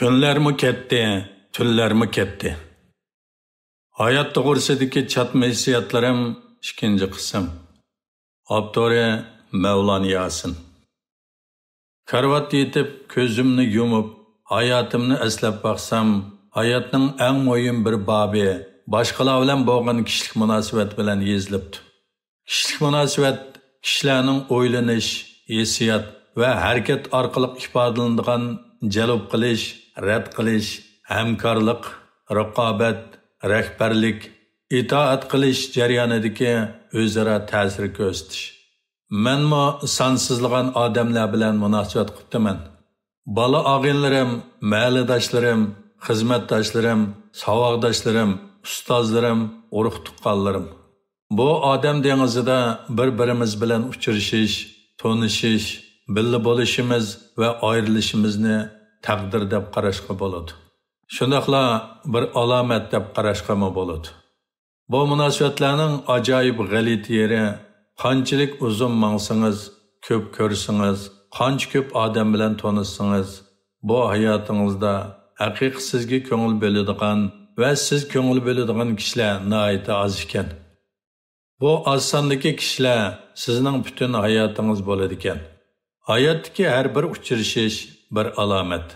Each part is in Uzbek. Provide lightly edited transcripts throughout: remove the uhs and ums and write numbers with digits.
Kunlarmi ketdi, tunlarmi ketdi. Hayot to'g'risidagi chatma hissiyotlarim 2-qism. Avtori Mavlon Yasin. Karvat yetib, ko'zimni yumib, hayotimni eslab baqsam, hayotning eng muhim bir bobi boshqalar bilan bo'lgan kishilik munosabat bilan yezilibdi. Kishilik munosabat kishilarning o'ylanish, hissiyot va harakat orqali ifodalanadigan jalb qilish, rad qilish, hamkorlik, raqobat, rahbarlik, itoat qilish jarayonidagi o'zaro ta'sir ko'rsatish. Menmo sonsizlagan odamlar bilan munosabat qilibman. Bola og'inlarim, mahalladoshlarim, xizmatdoshlarim, savodoshlarim, ustozlarim, urug' tuqqanlarim. Bu odam dengizida bir-birimiz bilan uchrashish, tonishish, birga bo'lishimiz va ayrilishimizni taqdir deb qarashga bo'ladi. Shundaqla bir alomat deb qarashga bo'ladi. Bu munosabatlarning ajoyib g'alati yeri qanchalik uzun mangsangiz, ko'p ko'rsangiz, qancha ko'p odam bilan tanishsangiz, bu hayotingizda haqiqiy sizga ko'ngil bo'ladigan va siz ko'ngil bo'ladigan kishilar nihoyat oz ekan. Bu oz sondagi kishilar sizning butun hayotingiz bo'ladi ekan. Hayotdagi har bir uchrashish bir alomat.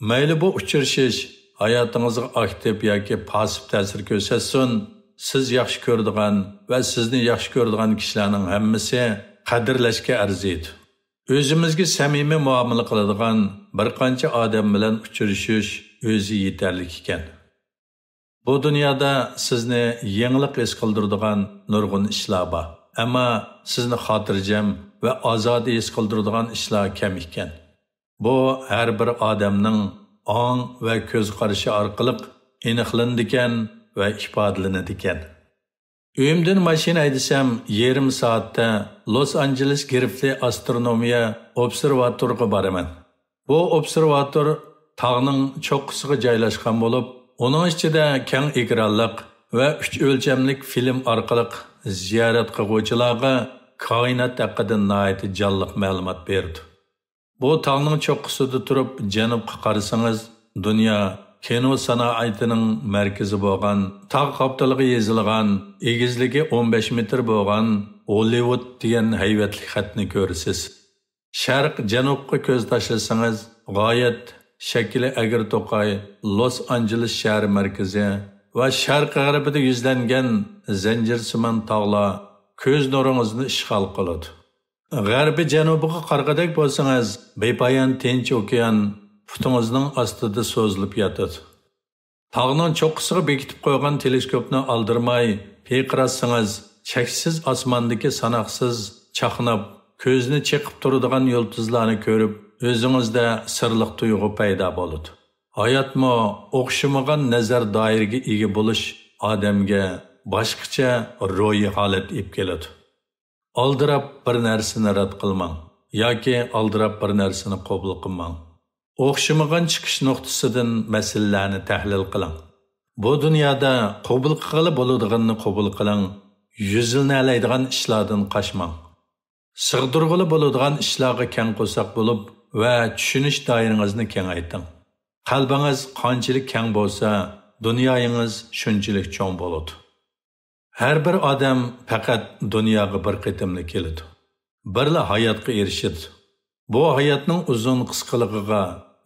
Mayli bu uchrashish hayotingizga aktiv yoki passiv ta'sir ko'rsatsin, siz yaxshi ko'radigan va sizni yaxshi ko'radigan kishilarning hammasi qadrlashga arziydi. O'zimizga samimiy muomala qiladigan bir qancha odam bilan uchrashish o'zi yetarli ekan. Bu dunyoda sizni yangilik his qildiradigan nurg'un ishlar bor, ammo sizni xotirjam va ozod his qildiradigan ishlar kam ekan. Bu har bir odamning ong va ko'z qarashi orqali aniqlanadigan va ifodalanadi ekan. Uyimdan mashina haydasam, yarim soatda Los Angeles Griffith astronomiya observatoriga boraman. Bu observator tog'ning cho'qqisiga joylashgan bo'lib, uning ichida keng ekranliq va 3 o'lchamlik film orqali ziyorat qiluvchilarga koinot haqida nihoyat jonliq ma'lumot berdi. Bu tog'ning cho'qqisida turib janubga qarasangiz, dunyo kino sanoatining markazi bo'lgan, tog' qoptaliga yezilgan, egizligi 15 metr bo'lgan Hollywood degan hayvatli xatni ko'rasiz. Sharq janubga ko'z tashlasangiz, g'oyat shakli agir to'qay Los Angeles shahri markazi va sharq g'arbida yuzlangan zanjirsimon tog'lar ko'z nuringizni ishg'ol qiladi. G'arbi janubiga qarag'adak bo'lsangiz, bepoyon tinch okean putingizning ostida so'zilib yotadi. Tog'ning cho'qqisiga bekitib qo'ygan teleskopni oldirmay peyqirasangiz, cheksiz osmondagi sanoqsiz chaqnab, ko'zni chiqib turadigan yulduzlarni ko'rib, o'zingizda sirliq tuyg'u paydo bo'ladi. Hayotmo o'xshamagan nazar doiraga ega bo'lish odamga boshqacha ro'yi holat ib keladi. Aldirab bir narsani rad qilmang yoki aldirab bir narsani qabul qilmang. O'xshamagan chiqish nuqtasidan masalalarni tahlil qiling. Bu dunyoda qabul qilib bo'ladiganini qabul qiling. Yuzilni alaydigan ishlardan qochmang. Sig'dirg'ili bo'ladigan ishlarga keng qo'saq bo'lib va tushunish doirangizni kengayting. Qalbingiz qanchalik keng bo'lsa, dunyoyingiz shunchalik cho'ng bo'ladi. Har bir odam faqat dunyoga bir qitimli keladi. Birla hayotga erishadi. Bu hayotning uzun qisqaligiga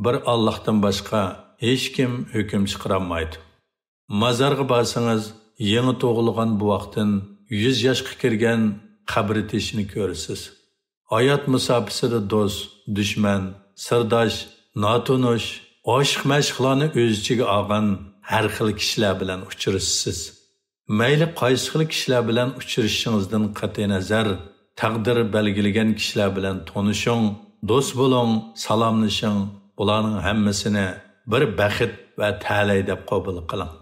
bir Allohdan boshqa hech kim hukm chiqarolmaydi. Mazarga borsangiz, yangi tug'ilgan bu vaqtdan 100 yoshga kirgan qabri teshini ko'rasiz. Hayot musofasida do'st, dushman, sirdosh, notunish, oshiq mashqlarni o'z ichiga olgan har xil kishilar bilan uchrashsiz. Mayli qaysi xil kishilar bilan uchrashishingizdan qat'iy nazar, taqdir belgilagan kishilar bilan tanishing, do'st bo'ling, salomlashing. Ularning hammasini bir baxt va ta'lay deb qabul qiling.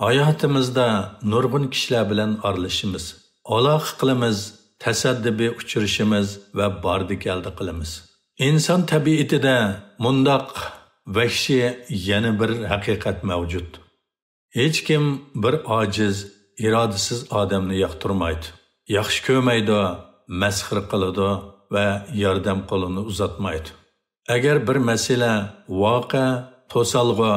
Hayotimizda nurg'un kishilar bilan aralashimiz, aloqa qilamiz, tasaddubiy uchrashimiz va bordi-keldi qilamiz. Inson tabiatida mundoq vahshiy yana bir haqiqat mavjud. Hech kim bir ojiz, irodasiz odamni yoqtirmaydi. Yaxshi ko'rmaydi, masxir qiladi va yordam qo'lini uzatmaydi. Agar bir masala voqea to'salg'a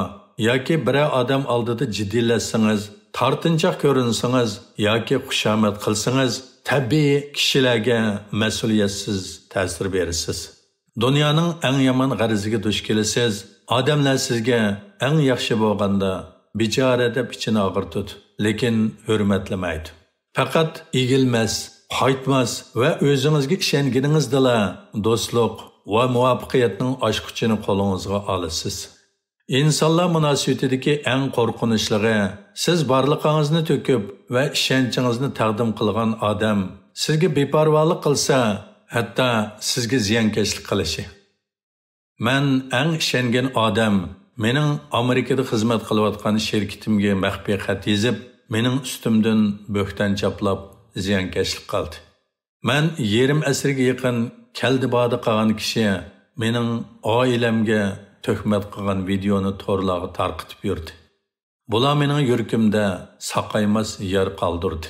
yoki biror odam oldida jiddiylassangiz, tortinchoq ko'rinsangiz yoki xushomad qilsangiz, tabiiy kishilarga mas'uliyatsiz ta'sir berasiz. Dunyoning eng yomon g'ariziga duch kelasiz. Odamlar sizga eng yaxshi bo'lganda bechora deb ichini og'irtadi, lekin hurmatlamaydi. Faqat egilmas, qaytmas va o'zingizga ishonganingizdala do'stlik va muvaffaqiyatning ochqichini qo'lingizga olasiz. İnsanlar munosabatidagi eng qo'rqinchligi siz borliqingizni to'kib va ishonchingizni taqdim qilgan odam sizga beparvolik qilsa, hatto sizga ziyonkashlik qilishi. Men eng ishongan odam mening Amerikada xizmat qilayotgan shirkatimga maxfiy xat yozib, mening ustimdan bo'xton chaplab ziyonkashlik qildi. Men yarim asrga yaqin Kaldibada qolgan kishi mening oilamga töhmet qilgan videoni to'rlarga tarqitib yurdi. Bular mening yuragimda saqaymas yer qoldirdi.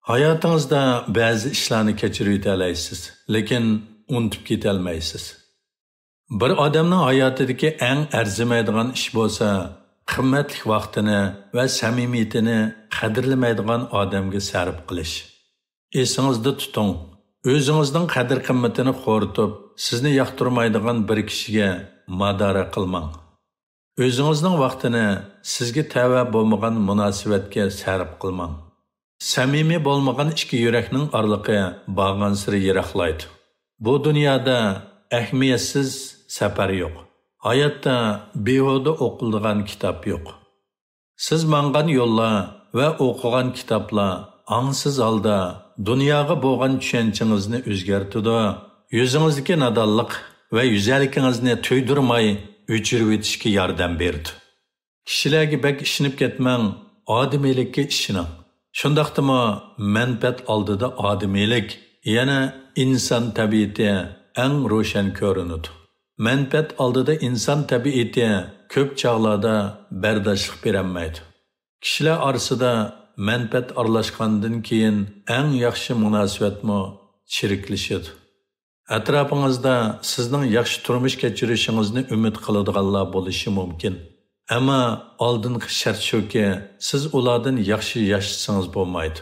Hayotingizda ba'zi ishlarni kechirib o'talaysiz, lekin unutib ketolmaysiz. Bir odamning hayotidagi eng arzimaydigan ish bo'lsa, qimmatli vaqtini va samimiyatini qadrlamaydigan odamga sarf qilish. Esingizda tuting, o'zingizning qadr-qimmatini qo'ritib, sizni yoqtirmaydigan bir kishiga madara qilmang. O'zingizning vaqtini sizga tava bo'lmagan munosabatga sarf qilmang. Samimiy bo'lmagan ikki yurakning orliqi borgan siri yiroqlaydi. Bu dunyoda ahamiyatsiz safar yo'q. Hayotda behuda o'qiladigan kitob yo'q. Siz mangan yo'llar va o'qigan kitoblar angsiz holda dunyoga bo'lgan tushanchingizni o'zgartirdi. Yuzingizdagi nadonlik va yuzalikingizni to'ydirmay o'chirib o'tishga yordam berdi. Kishilarga bak ishinib ketmang, odamiylikka ishining. Shundaqdimi manfaat oldida odamiylik, yana inson tabiati eng ro'shan ko'rinadi. Manfaat oldida inson tabiati ko'p chog'larda bardoshlik berolmaydi. Kishilar orasida manfaat aralashgandan keyin eng yaxshi munosabatmi chiriklashadi. Atrofingizda sizning yaxshi turmush kechirishingizni umid qiladiganlar bo'lishi mumkin. Ammo oldingi shart shuki, siz ulardan yaxshi yashasangiz bo'lmaydi.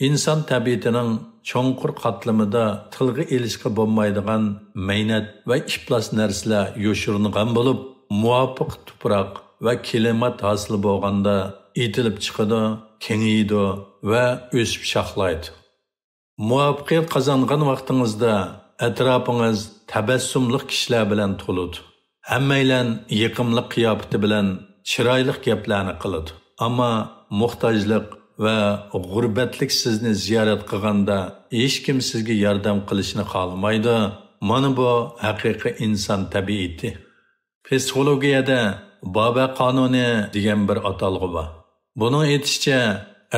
Inson tabiatining cho'nqur qatlamida tilga elishga bo'lmaydigan maynat va iflos narsalar yo'shiringan bo'lib, muvofiq tuproq va klimat hosil bo'lganda etilib chiqadi, kengaydi va o'sib shoxlaydi. Muvaffaqiyat qozongan vaqtingizda atrofingiz tabassumli kishilar bilan to'ladi. Hammaylar yiqimli qiyofati bilan chiroyli gaplarni qiladi. Ammo muhtojlik va g'urbatlik sizni ziyorat qilganda hech kim sizga yordam qilishni xohlamaydi. Mana bu haqiqiy inson tabiati. Psixologiyada Baba qonuni degan bir atalg'i bor. Buning aytishicha,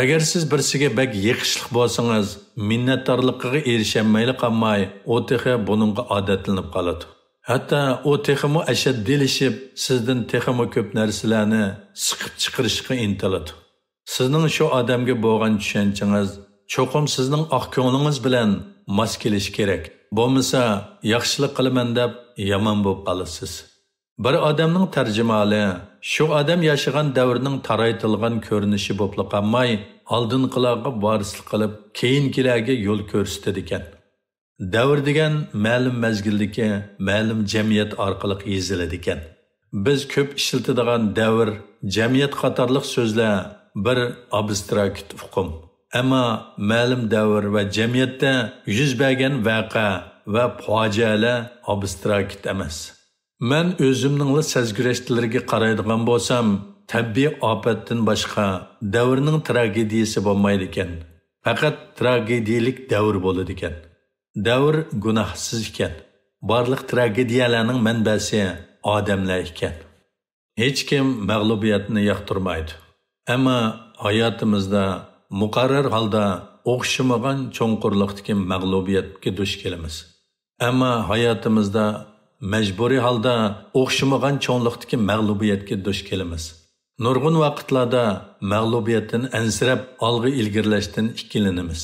agar siz birsiga bak yiqishlik bo'lsangiz, minnatdorligiga erishamayli qolmay, u texi buningga odatlanib qoladi. Hatto u teximi ashaddilishib, sizdan teximi ko'p narsalarni siqib chiqarishga intiladi. Sizning shu odamga bo'lgan tushanchingiz cho'qim sizning oq ko'nglingiz bilan mos kelish kerak. Bo'lmasa, yaxshilik qilaman deb yomon bo'lib qolasiz. Bir odamning tarjimali shu odam yashagan davrning taraytilgan ko'rinishi bo'lib qolmay, oldinqilarga varislik qilib, keyingilarga yo'l ko'rsatadi ekan. Davr degan ma'lum mazgildagi ma'lum jamiyat orqali yeziladi ekan. Biz ko'p ishlatadigan davr, jamiyat qatorliq so'zlar bir abstrakt uqum. Ammo ma'lum davr va jamiyatda yuz bergan voqea va fojialar abstrakt emas. Men o'zimning sezgirashtlariga qaraydigan bo'lsam, tabiiy ofatdan boshqa davrning tragediyasi bo'lmaydi ekan. Faqat tragediyalik davr bo'ladi ekan. Davr gunohsiz ekan. Barliq tragediyalarning manbasi odamlar ekan. Hech kim mag'lubiyatni yoqtirmaydi. Ammo hayotimizda muqarrar holda o'xshamagan cho'nqurlikdagi mag'lubiyatga duch kelamiz. Ammo hayotimizda majburiy holda o'xshamagan cho'nqurlikdagi mag'lubiyatga duch kelamiz. Nurg'un vaqtlarda mag'lubiyatdan ansirab olg'a ilgirlashdan ikkilanamiz.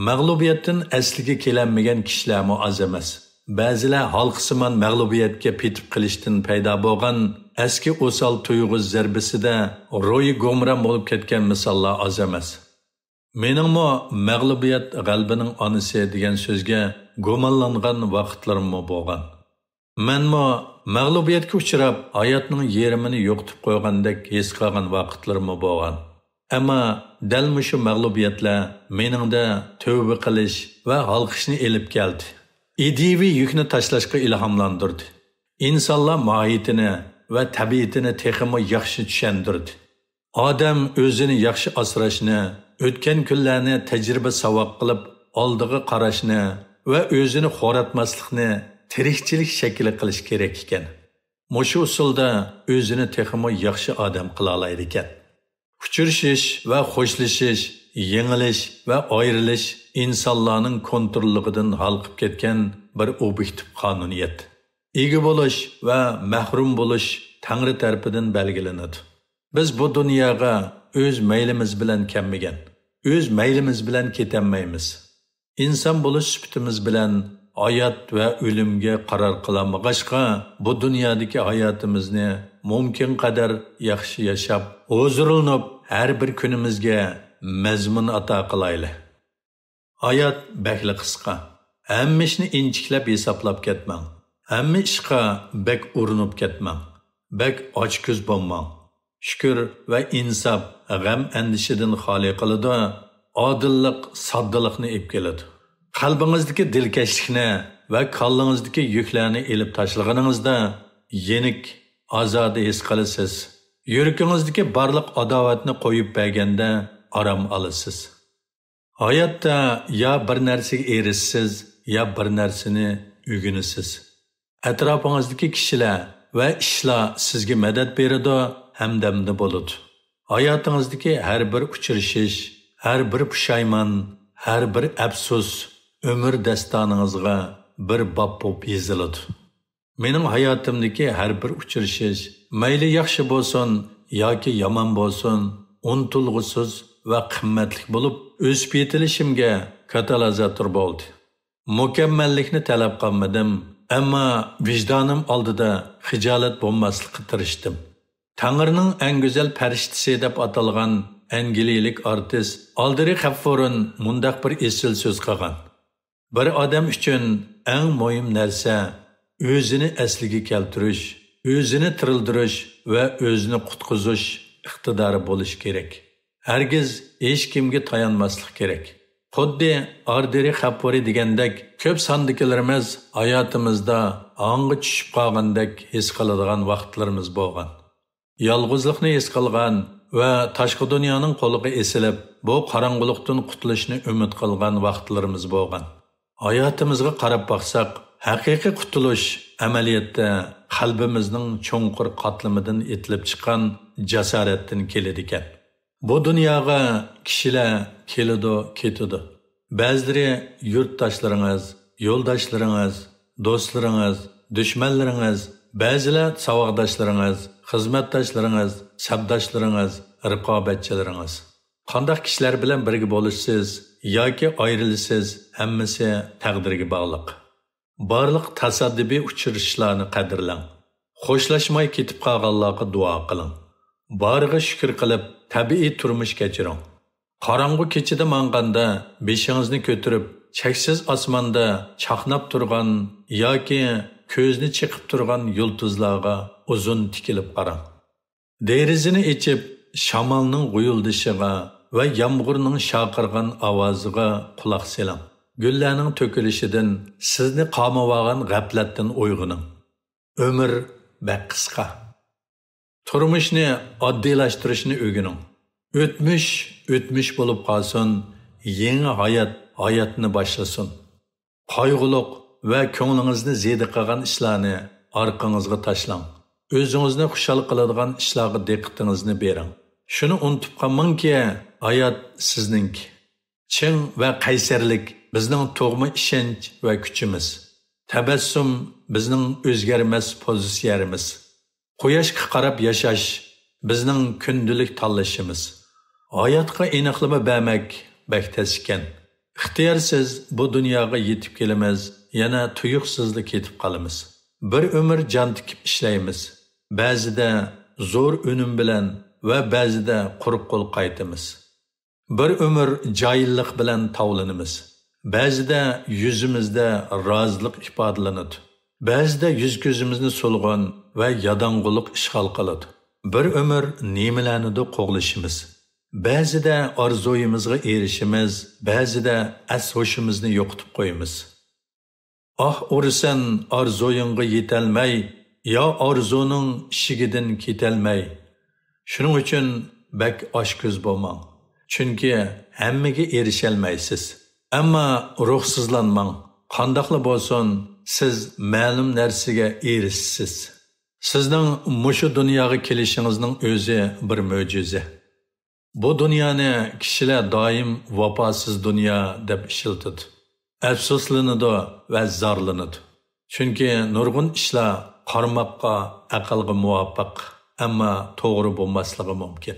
Mag'lubiyatdan asliga kelanmagan kishilar oz emas. Ba'zilar halqsimon mag'lubiyatga petib qilishdan paydo bo'lgan eski o'sal tuyg'u zarbisida ro'yi go'mran bo'lib ketgan misollar oz emas. Meningmi mag'lubiyat g'albining onasi degan so'zga go'monlangan vaqtlarim bo'lgan. Menmi mag'lubiyatga uchrab hayotning yerimini yo'qotib qo'ygandek his qilgan vaqtlarim bo'lgan. Ammo dal mushu mag'lubiyatlar meningda tövbe qilish va halqishni elib keldi. İdiviy yükni tashlashga ilhomlantirdi. İnsanlar mohiyatini va tabiatini texmi yaxshi tushundirdi. Odam o'zini yaxshi asrashni, o'tgan kunlarni tajriba savob qilib, oldiga qarashni va o'zini xo'ratmaslikni tirikchilik shakli qilish kerak ekan. Mushu usulda o'zini texmi yaxshi odam qila oladi ekan. Uchrashish va xo'shlashish, yengilish va ayrilish insonlarning kontrolligidan halqib ketgan bir obyektiv qonuniyat. Ega bo'lish va mahrum bo'lish Tangri tarafidan belgilanadi. Biz bu dunyoga o'z maylimiz bilan kelmagan, o'z maylimiz bilan ketanmaymiz. Inson bo'lish sifatimiz bilan hayot va o'limga qaror qilmag'achqa bu dunyodagi hayotimizni mumkin qadar yaxshi yashab, huzurlanib har bir kunimizga mazmun ato qilaylik. Hayot bakli qisqa. Hamma ishni inchiklab hisoblab ketmang. Hamma ishqa bak urinib ketmang. Bak ochko'z bo'lmang. Shukr va insof g'am andishidan xoli qiladi, odillik soddalikni olib keladi. Qalbingizdagi dilkashlikni va qalbingizdagi yuklarni elib tashlaganingizda yenik, ozod his qilasiz. Yuragingizdagi barliq adovatni qo'yib berganda aram olasiz. Hayotda ya bir narsaga erishsiz, ya bir narsani o'rganasiz. Atrofingizdagi kishilar va ishlar sizga madad beradi, hamdamda bo'ladi. Hayotingizdagi har bir uchrashish, har bir pushaymon, har bir afsus ömür dastoningizga bir bob bo'lib yoziladi. Mening hayotimdagi har bir uchrashish, mayli yaxshi bo'lsin yoki yomon bo'lsin, unutilg'usiz va qimmatli bo'lib o'sib yetilishimga katalizator bo'ldi. Mukammallikni talab qilmadim, ammo vijdonim oldida xijolat bo'lmaslikka tirishdim. Tangrining eng go'zal farishtasi deb atalgan angliyalik artist Alderi Hepburn mundaq bir esil so'z qilgan. Bir odam uchun eng muhim narsa o'zini asliga keltirish, o'zini tirildirish va o'zini qutqizish iqtidori bo'lish kerak. Hargiz hech kimga tayanmaslik kerak. Xuddi Alderi Hepburn degandek ko'p sondagilarimiz hayotimizda ong'i tushib qolgandek his qiladigan vaqtlarimiz bo'lgan. Yolg'izlikni his qilgan va tashqi dunyoning qo'liga esilib, bu qorong'ulikdan qutulishni umid qilgan vaqtlarimiz bo'lgan. Hayotimizga qarab baqsaq, haqiqiy qutulish amaliyotda qalbimizning cho'nqur qatlamidan etilib chiqqan jasoratdan keladi ekan. Bu dunyoga kishilar keladi, ketadi. Ba'zilari yurtdoshlaringiz, yo'ldoshlaringiz, do'stlaringiz, dushmanlaringiz, ba'zilar savodoshlaringiz, xizmatdoshlaringiz, sabdoshlaringiz, raqobatchilaringiz. Qanday kishilar bilan birga bo'lishsiz yoki ayrilasiz, hammasi taqdirga bog'liq. Barliq tasoddifiy uchrashishlarni qadrlang. Xo'shlashmay ketib qolganlarga duo qiling. Bariga shukr qilib, tabiiy turmush kechiring. Qorong'u kechida manganda beshingizni ko'tarib, cheksiz osmonda chaqnab turgan yoki ko'zni chiqib turgan yulduzlarga uzun tikilib qarang. Derizini ichib, shamolning g'uyuldishiga va yomg'irning shaqirgan ovoziga quloq soling. Gullarning to'kilishidan sizni qamavagan g'aflatdan uyg'oning. Umr bak qisqa. Turmushni oddiylashtirishni o'rganing. O'tmish bo'lib qolsin, yangi hayotni boshlasin. Qayg'uliq va ko'nglingizni zedi qilgan ishlarni orqangizga tashlang. O'zingizni xushal qiladigan ishlarga diqqatingizni bering. Shuni unutib qolmangki, hayot sizningki. Chin va qaysarlik bizning tug'ma ishonch va kuchimiz. Tabassum bizning o'zgarmas pozitsiyamiz. Quyoshga qarab yashash bizning kundalik tanlashimiz. Hayotga aniqlama bermak baktas ekan. İxtiyorsiz bu dunyoga yetib kelamiz, yana tuyuqsizlik ketib qolamiz. Bir umr jon tikib ishlaymiz. ba'zida zo'r unum bilan va ba'zida quruq qo'l qaytamiz. Bir umr joyillik bilan tovlanamiz. Ba'zida yuzimizda rozilik ifodalanadi. Ba'zida yuz ko'zimizni so'lg'on va yadang'uliq ishg'ol qiladi. Bir umr nimalarnidir qo'g'lishimiz. Ba'zida orzuyimizga erishimiz, ba'zida as-hoshimizni yo'qotib qo'yamiz. Urisan orzuyingga yetolmay, yo orzuning ishigidan ketolmay. Shuning uchun bak oshko'z bo'lmang. Chunki hammaga erisholmaysiz. Ammo ruhsizlanmang. Qandoqli bo'lsin, siz ma'lum narsaga erishsiz. Sizning mushu dunyoga kelishingizning o'zi bir mo'jiza. Bu dunyoni kishilar doim vafosiz dunyo deb ishiltadi. Afsuslanadi va zorlanadi. Chunki nurg'un ishlar qarmoqqa, aqlga muvofiq, ammo to'g'ri bo'lmasligi mumkin.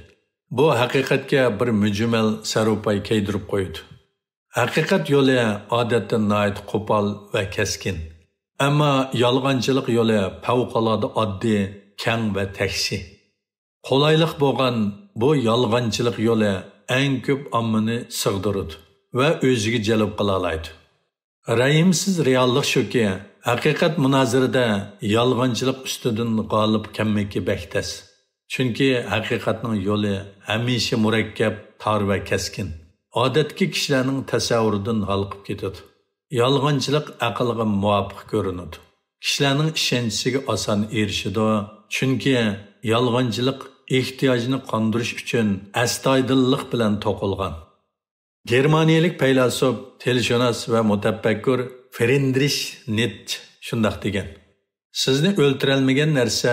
Bu haqiqatga bir mujmal sarupay kaydirib qo'ydi. Haqiqat yo'li odatda nihoyat qo'pol va keskin. Ammo yolg'onchilik yo'li favqulodda oddiy, keng va taksi. Qolaylik bo'lgan bu yolg'onchilik yo'li eng ko'p ommani sig'diradi va o'ziga jalb qila oladi. Rayimsiz reallik shuki, haqiqat munozirada yolg'onchilik ustidan g'olib kelmaki bektas. Chunki haqiqatning yo'li hamisha murakkab, tor va keskin. Odatki kishilarning tasavvuridan halqib ketadi. Yolg'onchilik aqlga muvofiq ko'rinadi. Kishilarning ishonchiga oson erishadi, chunki yolg'onchilik ehtiyojini qondirish uchun astoydillik bilan to'qilgan. Germaniyalik faylasuf, tilshunos va mutafakkur Friedrich Nietzsche shunday degan: Sizni o'ltirolmagan narsa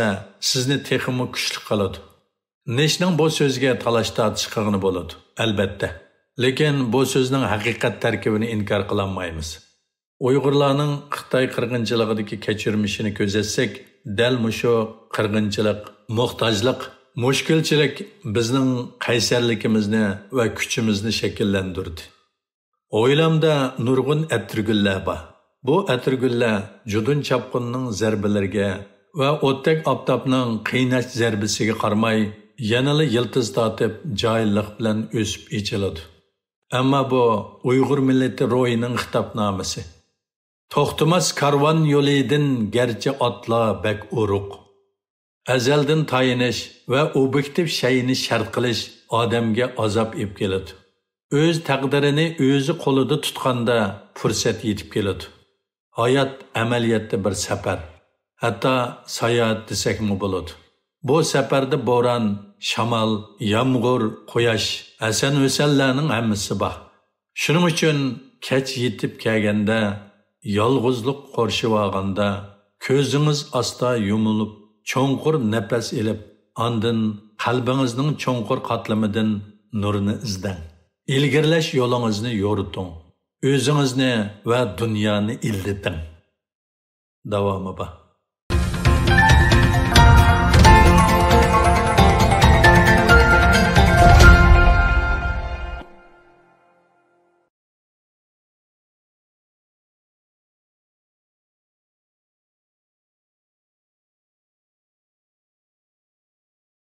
sizni texmi kuchli qiladi. Nietzschening bu so'ziga talash-tortish qilgani bo'ladi, albatta. Lekin bu so'zning haqiqat tarkibini inkor qila olmaymiz. Uyg'urlarning Xitoy qirg'inchiligidagi kechirmishini ko'zatsak, dal mushu qirg'inchilik, muhtojlik, mushkulchilik bizning qaysarligimizni va kuchimizni shakllantirdi. O'ylamda nurg'un atirgullar bor. Bu atirgullar judun chapqunning zarbalariga va o'tdak oftobning qiynash zarbasiga qaramay, yanada yiltiz tortib, joyillik bilan o'sib ichiladi. Ammo bu Uyg'ur millati ro'yining xitobnomasi. To'xtamas karvon yo'lidan garchi otlar bak uruq. Azaldan tayinish va obyektiv shayni shart qilish odamga azob ib keladi. O'z taqdirini o'zi qo'lida tutganda fursat yetib keladi. Hayot amaliyotda bir safar, hatto sayohat desakmi bo'ladi. Bu safarda bo'ron, shamol, yomg'ir, quyosh, asan-o'sanlarning hammasi bor. Shuning uchun kech yetib kelganda, yolg'izlik qorshib olganda, ko'zingiz asta yumilib, cho'nqur nafas elib, andin qalbingizning cho'nqur qatlamidan nurni izlang. İlgirlash yo'lingizni yo'riting. O'zingizni va dunyoni ilditing. Davomi bor.